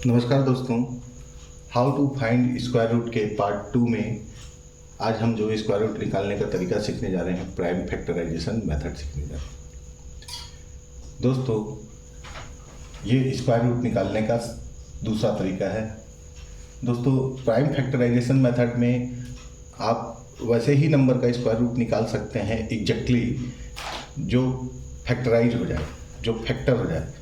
नमस्कार दोस्तों। How to find square root के पार्ट 2 में आज हम जो स्क्वायर रूट निकालने का तरीका सीखने जा रहे हैं, प्राइम फैक्टराइजेशन मेथड सीखने जा रहे हैं। दोस्तों, ये स्क्वायर रूट निकालने का दूसरा तरीका है। दोस्तों, प्राइम फैक्टराइजेशन मेथड में आप वैसे ही नंबर का स्क्वायर रूट निकाल सकते हैं एग्जैक्टली जो फैक्टराइज हो जाए, जो फैक्टर हो जाए।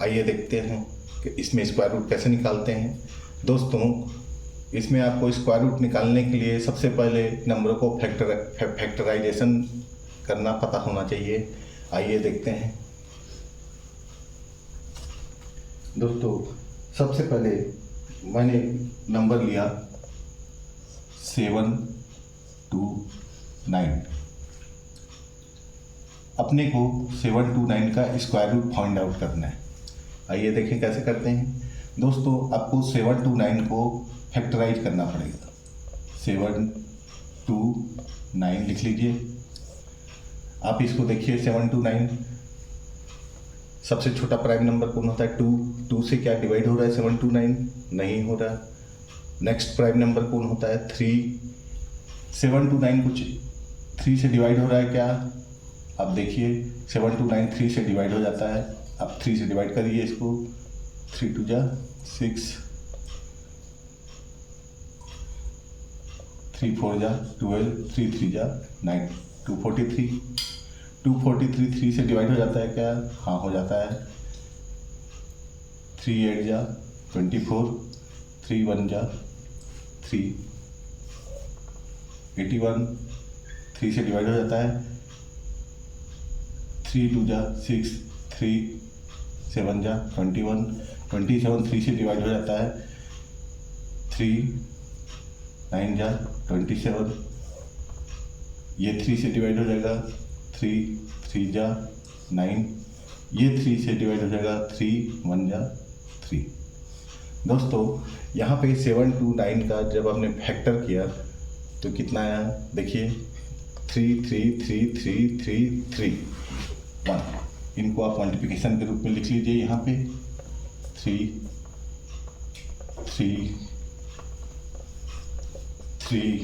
आइए देखते हैं कि इसमें स्क्वायर रूट कैसे निकालते हैं। दोस्तों, इसमें आपको स्क्वायर रूट निकालने के लिए सबसे पहले नंबरों को फैक्टराइजेशन करना पता होना चाहिए। आइए देखते हैं। दोस्तों, सबसे पहले मैंने नंबर लिया 729। अपने को 729 का स्क्वायर रूट फाइंड आउट करना है। आइए देखें कैसे करते हैं। दोस्तों, आपको 729 को फैक्टराइज करना पड़ेगा। 729 लिख लीजिए। आप इसको देखिए, 729 सबसे छोटा प्राइम नंबर कौन होता है? 2 से क्या डिवाइड हो रहा है? 729 नहीं हो रहा। नेक्स्ट प्राइम नंबर कौन होता है? 3। 729 कुछ 3 से डिवाइड हो रहा है क्या? आप देखिए, 729 3 से डिवाइड हो जाता है। आप 3 से डिवाइड करिए इसको। 3 2 जा 6, 3 4 जा 12, 3 3 जा 9, 243। 243 3 से डिवाइड हो जाता है क्या? हाँ, हो जाता है। 3 8 जा 24, 3 1 जा 3, 81 3 से डिवाइड हो जाता है। 3 2 जा 6, 3 7 जा 21, 27 3 से डिवाइड हो जाता है। 3 9 जा 27, ये 3 से डिवाइड हो जाएगा। 3 3 जा 9, ये 3 से डिवाइड हो जाएगा। 3 1 जा 3। दोस्तों, यहाँ पे 729 का जब हमने फैक्टर किया तो कितना आया? देखिए, 3 3 3 3 3 3 1। इनको आप मल्टीप्लिकेशन के रूप में लिख लीजिए। यहाँ पे 3 3 3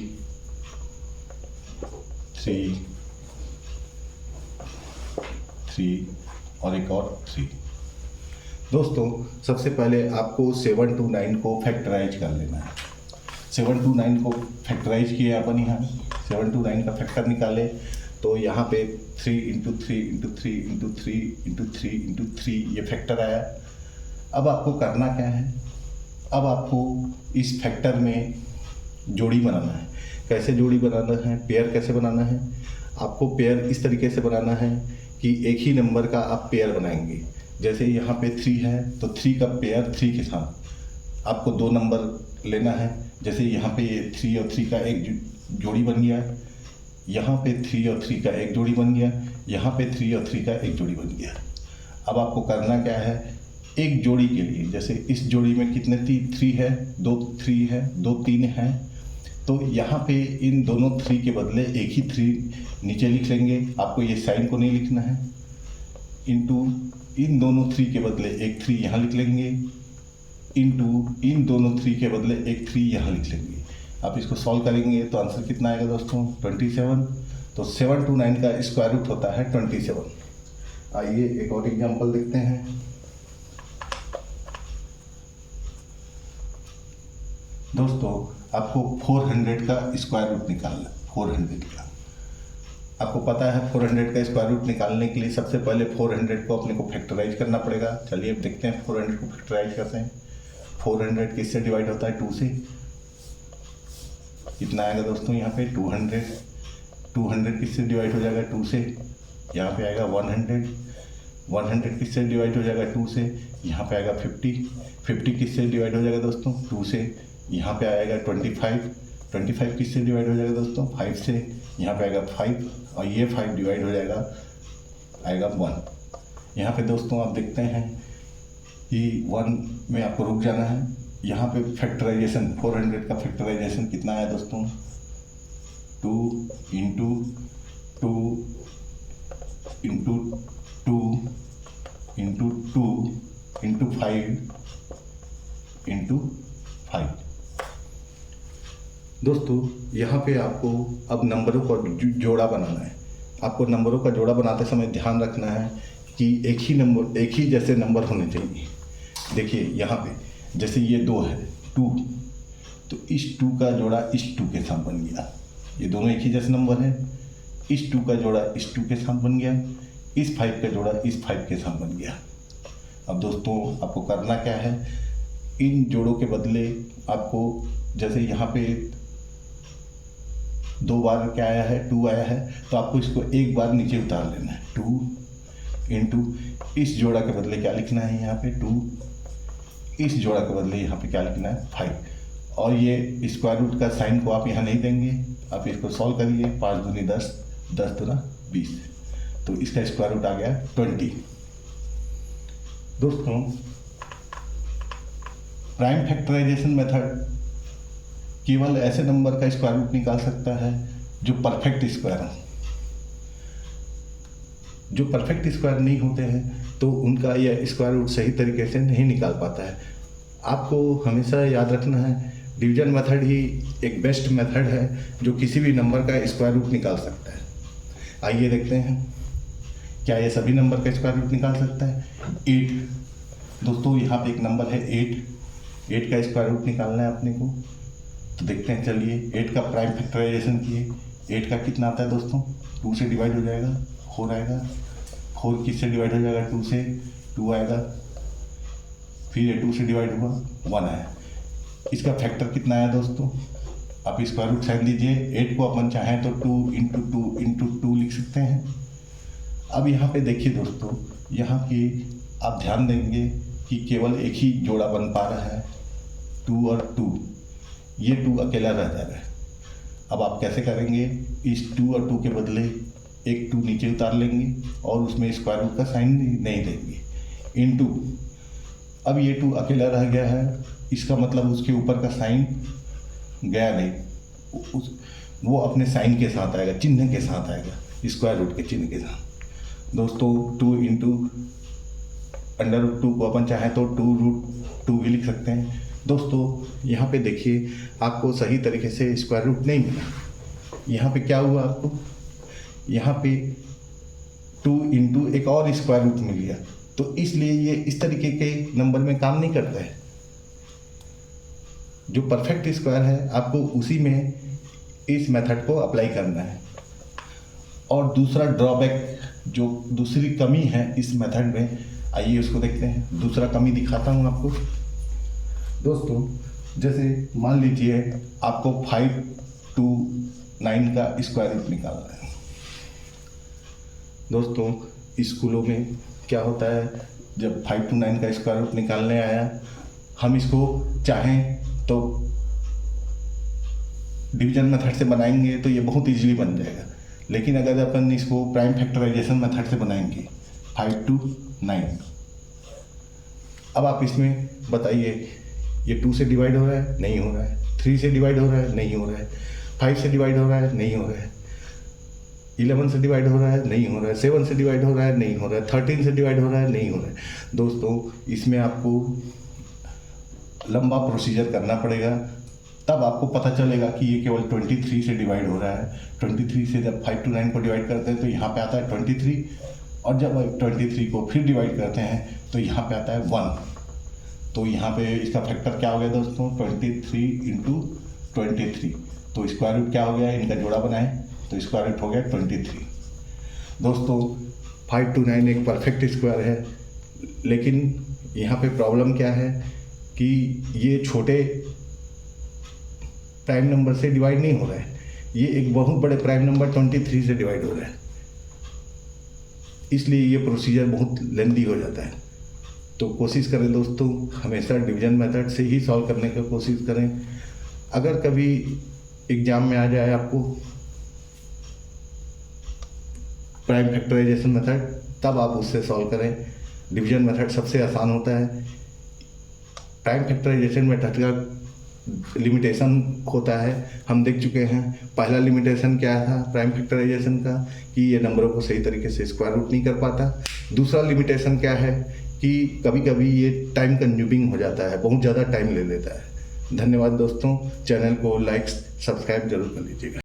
3 3 और एक और 3। दोस्तों, सबसे पहले आपको 729 को फैक्टराइज कर लेना है। 729 को फैक्टराइज किए अपन, यहाँ 729 का फैक्टर निकाले तो यहाँ पे 3 into 3 into 3 into 3 into 3 into 3 ये फैक्टर आया। अब आपको करना क्या है? अब आपको इस फैक्टर में जोड़ी बनाना है। कैसे जोड़ी बनाना है? पेयर कैसे बनाना है? आपको पेयर इस तरीके से बनाना है कि एक ही नंबर का आप पेयर बनाएंगे। जैसे यहाँ पे 3 है तो 3 का पेयर 3 के साथ आपको 2 नंबर लेना है। जैसे यहाँ पे ये 3 और 3 का एक जोड़ी बन गया, यहाँ पे 3 और 3 का एक जोड़ी बन गया, यहाँ पे 3 और 3 का एक जोड़ी बन गया। अब आपको करना क्या है? एक जोड़ी के लिए, जैसे इस जोड़ी में कितने 3 है, 2 3 है, 2 3 है, तो यहाँ पे इन दोनों 3 के बदले एक ही 3 नीचे लिख लेंगे। आपको ये साइन को नहीं लिखना है। इंटू इन दोनों 3 के बदले एक 3 यहाँ लिख लेंगे, इंटू इन दोनों 3 के बदले एक 3 यहाँ लिख लेंगे। आप इसको सॉल्व करेंगे तो आंसर कितना आएगा दोस्तों? 27। तो 729 का स्क्वायर रूट होता है 27। आइए एक और एग्जांपल देखते हैं। दोस्तों, आपको 400 का स्क्वायर रूट निकालना है। 400 का आपको पता है। 400 का स्क्वायर रूट निकालने के लिए सबसे पहले 400 को अपने को फैक्टराइज करना पड़ेगा। चलिए अब देखते हैं 400 को फैक्टराइज करते हैं। 400 किससे डिवाइड होता है? 2 से। कितना आएगा दोस्तों? यहाँ पे 200। 200 किससे डिवाइड हो जाएगा? 2 से। यहाँ पे आएगा 100। 100 किससे डिवाइड हो जाएगा? 2 से। यहाँ पे आएगा 50। 50 किससे डिवाइड हो जाएगा दोस्तों? 2 से। यहाँ पे आएगा 25। 25 किससे डिवाइड हो जाएगा दोस्तों? 5 से। यहाँ पे आएगा 5 और ये 5 डिवाइड हो जाएगा, आएगा 1। यहाँ पे दोस्तों आप देखते हैं कि 1 में आपको रुक जाना है। यहाँ पे फैक्टराइजेशन 400 का फैक्टराइजेशन कितना है दोस्तों? 2 into 2 into 2 into 2 into 5 into 5। दोस्तों यहाँ पे आपको अब नंबरों का जोड़ा बनाना है। आपको नंबरों का जोड़ा बनाते समय ध्यान रखना है कि एक ही जैसे नंबर होने चाहिए। देखिए यहाँ पे जैसे ये 2 है 2, तो इस 2 का जोड़ा इस 2 के साथ बन गया। ये दोनों एक ही जैसे नंबर है। इस 2 का जोड़ा इस 2 के साथ बन गया। इस 5 का जोड़ा इस 5 के साथ बन गया। अब दोस्तों आपको करना क्या है, इन जोड़ों के बदले आपको जैसे यहाँ पे 2 बार क्या आया है 2 आया है, तो आपको इसको एक बार नीचे उतार लेना है। 2 इंटू इस जोड़ा के बदले क्या लिखना है यहाँ पे 2, इस जोड़ा के बदले यहाँ पे क्या लिखना है 5। और ये स्क्वायर रूट का साइन को आप यहाँ नहीं देंगे, आप इसको सॉल्व करिए। 5 दूनी 10, 10 दूना 20, तो इसका स्क्वायर रूट आ गया 20। दोस्तों प्राइम फैक्टराइजेशन मेथड केवल ऐसे नंबर का स्क्वायर रूट निकाल सकता है जो परफेक्ट स्क्वायर हो। जो परफेक्ट स्क्वायर नहीं होते हैं तो उनका यह स्क्वायर रूट सही तरीके से नहीं निकाल पाता है। आपको हमेशा याद रखना है डिवीजन मेथड ही एक बेस्ट मेथड है जो किसी भी नंबर का स्क्वायर रूट निकाल सकता है। आइए देखते हैं क्या ये सभी नंबर का स्क्वायर रूट निकाल सकता है। 8 दोस्तों यहाँ पे एक नंबर है 8 का स्क्वायर रूट निकालना है अपने को, तो देखते हैं। चलिए 8 का प्राइम फैक्टराइजेशन किए। 8 का कितना आता है दोस्तों, 2 से डिवाइड हो जाएगा 4 आएगा। 4 किससे डिवाइड हो जाएगा 2 से, 2 आएगा। फिर ये 2 से डिवाइड हुआ 1 आया। इसका फैक्टर कितना आया दोस्तों, आप स्क्वायर रूट साइन दीजिए। 8 को अपन चाहें तो 2 इंटू 2 लिख सकते हैं। अब यहाँ पे देखिए दोस्तों, यहाँ की आप ध्यान देंगे कि केवल एक ही जोड़ा बन पा रहा है 2 और 2। ये 2 अकेला रह जा रहा है। अब आप कैसे करेंगे, इस 2 और 2 के बदले एक 2 नीचे उतार लेंगे और उसमें स्क्वायर रूट का साइन नहीं देंगे। इनटू अब ये 2 अकेला रह गया है, इसका मतलब उसके ऊपर का साइन गया नहीं, वो अपने साइन के साथ आएगा, चिन्ह के साथ आएगा, स्क्वायर रूट के चिन्ह के साथ। दोस्तों 2 इंटू अंडर रूट 2 को अपन चाहें तो 2 रूट 2 भी लिख सकते हैं। दोस्तों यहाँ पे देखिए आपको सही तरीके से स्क्वायर रूट नहीं मिला। यहाँ पे क्या हुआ आपको, यहाँ पे 2 इंटू एक और स्क्वायर रूट मिल गया, तो इसलिए ये इस तरीके के नंबर में काम नहीं करता है। जो परफेक्ट स्क्वायर है आपको उसी में इस मेथड को अप्लाई करना है। और दूसरा ड्रॉबैक, जो दूसरी कमी है इस मेथड में, आइए उसको देखते हैं। दूसरा कमी दिखाता हूँ आपको। दोस्तों जैसे मान लीजिए आपको 5 to 9 का स्क्वायर रूट निकालना है। दोस्तों स्कूलों में क्या होता है, जब 5 to 9 का स्क्वायर रूट निकालने आया, हम इसको चाहें तो डिवीजन मेथड से बनाएंगे तो ये बहुत इजीली बन जाएगा। लेकिन अगर अपन इसको प्राइम फैक्टराइजेशन मेथड से बनाएंगे 5 to 9, अब आप इसमें बताइए, ये 2 से डिवाइड हो रहा है, नहीं हो रहा है। 3 से डिवाइड हो रहा है, नहीं हो रहा है। 5 से डिवाइड हो रहा है, नहीं हो रहा है। 11 से डिवाइड हो रहा है, नहीं हो रहा है। 7 से डिवाइड हो रहा है, नहीं हो रहा है। 13 से डिवाइड हो रहा है, नहीं हो रहा है। दोस्तों इसमें आपको लंबा प्रोसीजर करना पड़ेगा, तब आपको पता चलेगा कि ये केवल 23 से डिवाइड हो रहा है। 23 से जब 5 to 9 को डिवाइड करते हैं तो यहाँ पे आता है 23, और जब 23 को फिर डिवाइड करते हैं तो यहाँ पे आता है 1। तो यहाँ पे इसका फैक्टर क्या हो गया दोस्तों, 23 इंटू 23। तो स्क्वायर रूट क्या हो गया, इनका जोड़ा बनाए तो स्क्वायर रूट हो गया 23। दोस्तों 5 to 9 एक परफेक्ट स्क्वायर है, लेकिन यहाँ पे प्रॉब्लम क्या है कि ये छोटे प्राइम नंबर से डिवाइड नहीं हो रहा है, ये एक बहुत बड़े प्राइम नंबर 23 से डिवाइड हो रहा है, इसलिए ये प्रोसीजर बहुत लेंदी हो जाता है। तो कोशिश करें दोस्तों, हमेशा डिवीजन मेथड से ही सॉल्व करने की कोशिश करें। अगर कभी एग्जाम में आ जाए आपको प्राइम फैक्टराइजेशन मेथड, तब आप उससे सॉल्व करें। डिवीजन मेथड सबसे आसान होता है। प्राइम फैक्टराइजेशन मेथड का लिमिटेशन होता है, हम देख चुके हैं। पहला लिमिटेशन क्या था प्राइम फैक्टराइजेशन का, कि ये नंबरों को सही तरीके से स्क्वायर रूट नहीं कर पाता। दूसरा लिमिटेशन क्या है कि कभी कभी ये टाइम कंज्यूमिंग हो जाता है, बहुत ज़्यादा टाइम ले लेता है। धन्यवाद दोस्तों, चैनल को लाइक सब्सक्राइब जरूर कर लीजिएगा।